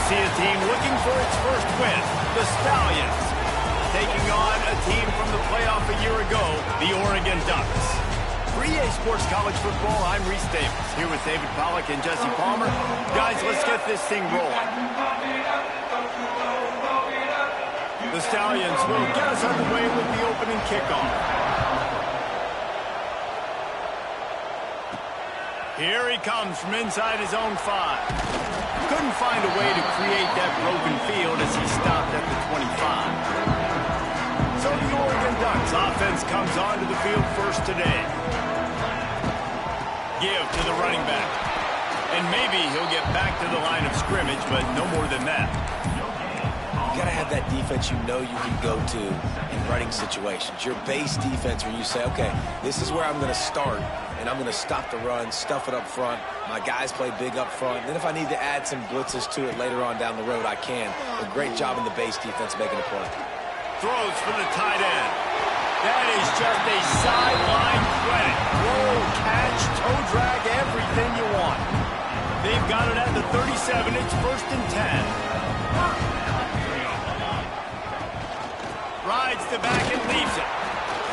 see a team looking for its first win, the Stallions, taking on a team from the playoff a year ago, the Oregon Ducks. For EA Sports College Football, I'm Reese Davis, here with David Pollack and Jesse Palmer. Guys, let's get this thing rolling. The Stallions will get us underway with the opening kickoff. Here he comes from inside his own 5. Couldn't find a way to create that broken field as he stopped at the 25. So the Oregon Ducks offense comes onto the field first today. Give to the running back. And maybe he'll get back to the line of scrimmage, but no more than that. You gotta have that defense you know you can go to in running situations. Your base defense where you say, okay, this is where I'm gonna start, and I'm gonna stop the run, stuff it up front. My guys play big up front. Then if I need to add some blitzes to it later on down the road, I can. A great job in the base defense making a play. Throws for the tight end. That is just a sideline credit. Roll, catch, toe drag, everything you want. They've got it at the 37. It's 1st and 10. Rides the back and leaves it.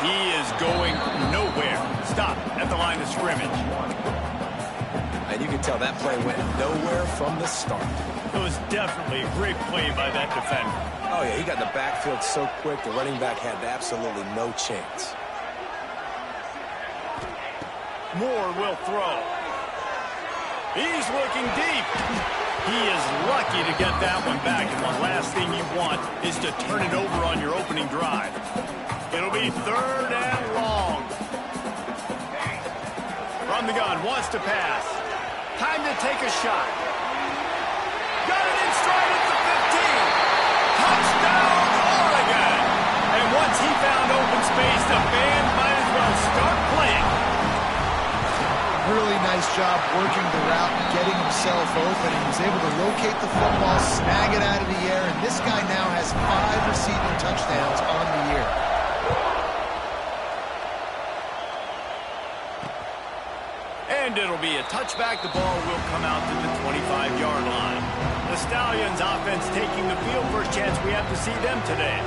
He is going nowhere. Stop at the line of scrimmage. And you can tell that play went nowhere from the start. It was definitely a great play by that defender. Oh, yeah, he got in the backfield so quick, the running back had absolutely no chance. Moore will throw. He's looking deep. He is lucky to get that one back, and the last thing you want is to turn it over on your opening drive. It'll be 3rd and long. From the gun, wants to pass. Time to take a shot. Got it in stride at the 15. Touchdown, Oregon! And once he found open space, the band might as well start playing. Really nice job working the route and getting himself open. He was able to locate the football, snag it out of the air, and this guy now has 5 receiving touchdowns on the year. And it'll be a touchback. The ball will come out to the 25-yard line. The Stallions offense taking the field. First chance we have to see them today.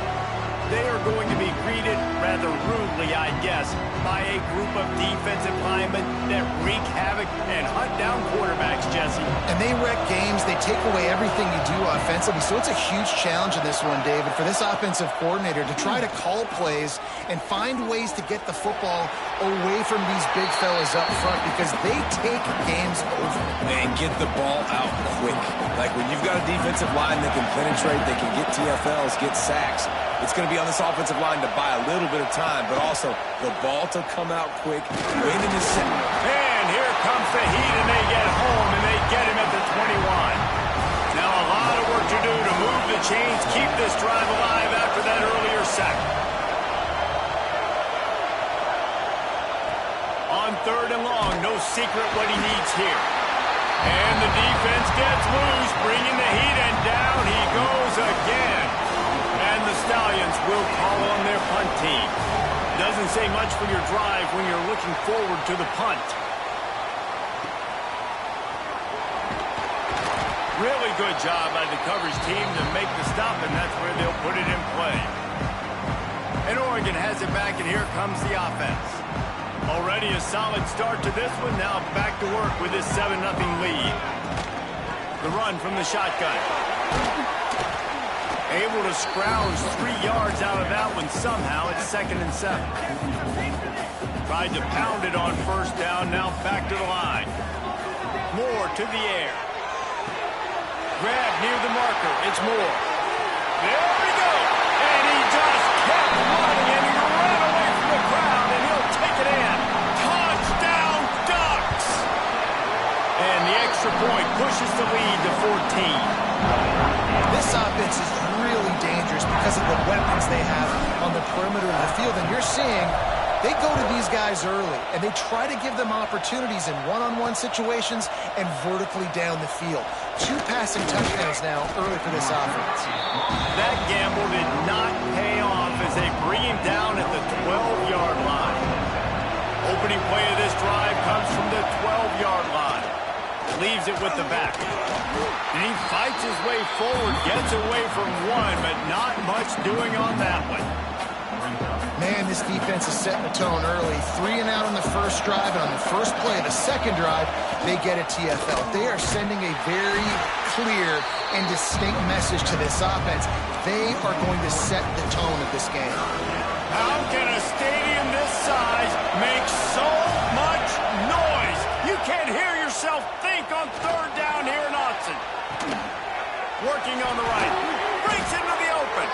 They are going to be greeted rather rudely, I guess, by a group of defensive linemen that wreak havoc and hunt down quarterbacks, Jesse. And they wreck games. They take away everything you do offensively. So it's a huge challenge in this one, David, for this offensive coordinator to try to call plays and find ways to get the football away from these big fellas up front because they take games over. And get the ball out quick. Like when you've got a defensive line that can penetrate, they can get TFLs, get sacks. It's going to be on this offensive line to buy a little bit of time, but also the ball to come out quick, win in the center. And here comes the heat, and they get home, and they get him at the 21. Now a lot of work to do to move the chains, keep this drive alive after that earlier sack. On 3rd and long, no secret what he needs here. And the defense gets loose, bringing the heat, and down he goes again. And the Stallions will call on their punt team. Doesn't say much for your drive when you're looking forward to the punt. Really good job by the coverage team to make the stop, and that's where they'll put it in play. And Oregon has it back, and here comes the offense. Already a solid start to this one. Now back to work with this 7-0 lead. The run from the shotgun. Able to scrounge 3 yards out of that one somehow. It's 2nd and 7. Tried to pound it on 1st down. Now back to the line. Moore to the air. Grab near the marker. It's Moore. There we go. And he just kept running, and he ran away from the crowd, and he'll take it in. Touchdown, Ducks! And the extra point pushes the lead to 14. This offense is really dangerous because of the weapons they have on the perimeter of the field. And you're seeing they go to these guys early, and they try to give them opportunities in one-on-one situations and vertically down the field. 2 passing touchdowns now early for this offense. That gamble did not pay off as they bring him down at the 12-yard line. Opening play of this drive comes from the 12-yard line. Leaves it with the back. And he fights his way forward, gets away from one, but not much doing on that one. Man, this defense is setting the tone early. 3 and out on the first drive, and on the first play of the second drive, they get a TFL. They are sending a very clear and distinct message to this offense. They are going to set the tone of this game. How can a stadium this size make so much noise? You can't hear yourself think on third down here in Austin. Working on the right. Breaks into the open.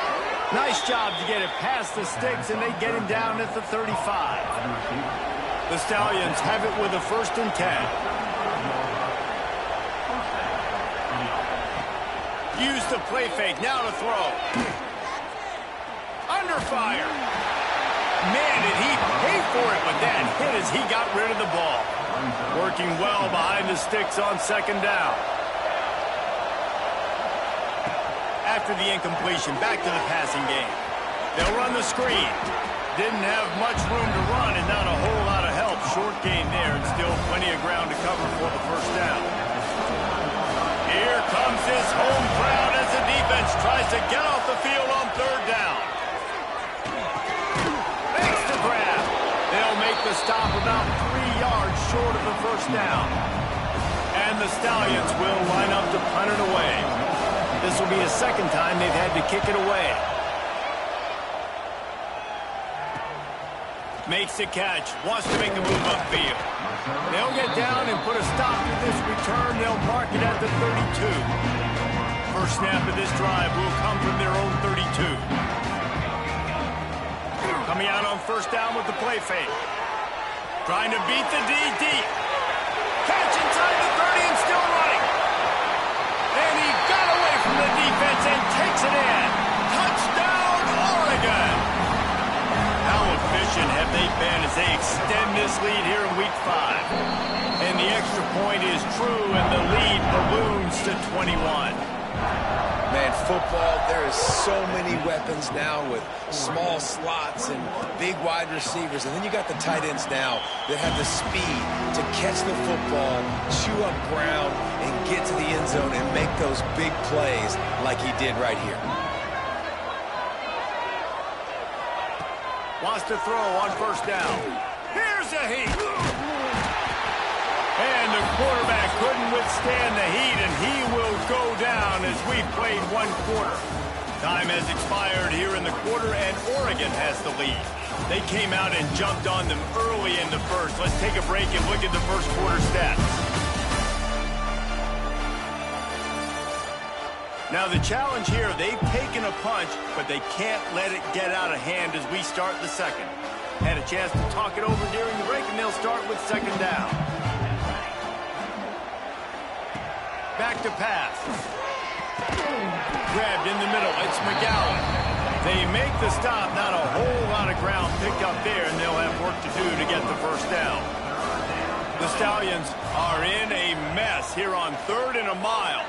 Nice job to get it past the sticks, and they get him down at the 35. The Stallions have it with a 1st and 10. Use the play fake. Now to throw. Under fire. Man, did he pay for it with that hit as he got rid of the ball. Working well behind the sticks on 2nd down. After the incompletion, back to the passing game. They'll run the screen. Didn't have much room to run and not a whole lot of help. Short gain there and still plenty of ground to cover for the 1st down. Here comes his home crowd as the defense tries to get off the field on 3rd down. Makes the grab. They'll make the stop about 3 yards short of the 1st down. And the Stallions will line up to punt it away. This will be the 2nd time they've had to kick it away. Makes the catch. Wants to make the move upfield. They'll get down and put a stop to this return. They'll mark it at the 32. First snap of this drive will come from their own 32. Coming out on 1st down with the play fake. Trying to beat the D deep. Catch inside the 30 and still running. And he got away from the defense and takes it in. Touchdown, Oregon! How efficient have they been as they extend this lead here in Week 5? And the extra point is true, and the lead balloons to 21. Man, football, there is so many weapons now with small slots and big wide receivers. And then you got the tight ends now that have the speed to catch the football, chew up ground, and get to the end zone and make those big plays like he did right here. Wants to throw on 1st down. Here's a heat. And the quarterback couldn't withstand the heat, and he will go down as we played 1 quarter. Time has expired here in the quarter, and Oregon has the lead. They came out and jumped on them early in the first. Let's take a break and look at the 1st quarter stats. Now the challenge here, they've taken a punch, but they can't let it get out of hand as we start the 2nd. Had a chance to talk it over during the break, and they'll start with 2nd down. Back to pass. Grabbed in the middle. It's McGowan. They make the stop. Not a whole lot of ground picked up there, and they'll have work to do to get the 1st down. The Stallions are in a mess here on 3rd and a mile.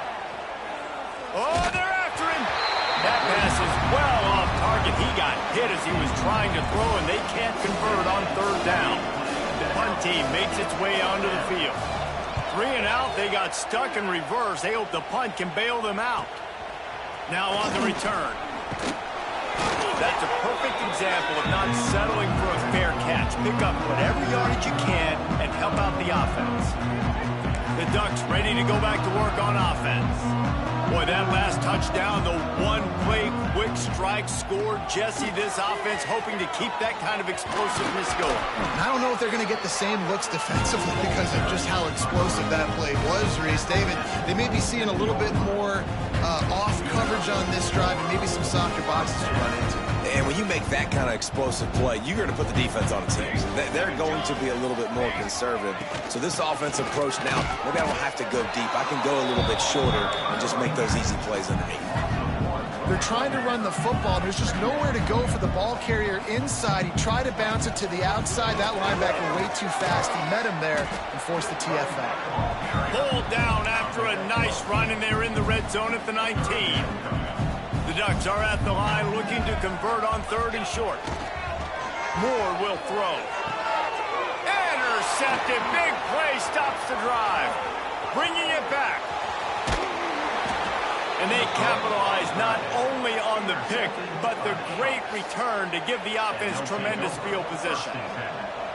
Oh, they're after him. That pass is well off target. He got hit as he was trying to throw, and they can't convert on 3rd down. The punt team makes its way onto the field. 3 and out, they got stuck in reverse. They hope the punt can bail them out. Now on the return. That's a perfect example of not settling for a fair catch. Pick up whatever yardage you can and help out the offense. The Ducks ready to go back to work on offense. Boy, that last touchdown, the one-play quick strike scored. Jesse, this offense hoping to keep that kind of explosiveness going. I don't know if they're going to get the same looks defensively because of just how explosive that play was, Reese. David, they may be seeing a little bit more off coverage on this drive and maybe some softer boxes to run into. And when you make that kind of explosive play, you're going to put the defense on its heels. They're going to be a little bit more conservative. So this offensive approach now, maybe I don't have to go deep. I can go a little bit shorter and just make those easy plays underneath. They're trying to run the football. There's just nowhere to go for the ball carrier inside. He tried to bounce it to the outside. That linebacker way too fast. He met him there and forced the TFL. Pulled down after a nice run, and they're in the red zone at the 19. The Ducks are at the line looking to convert on 3rd and short. Moore will throw. Intercepted. Big play stops the drive. bringing it back. And they capitalize not only on the pick, but the great return to give the offense tremendous field position.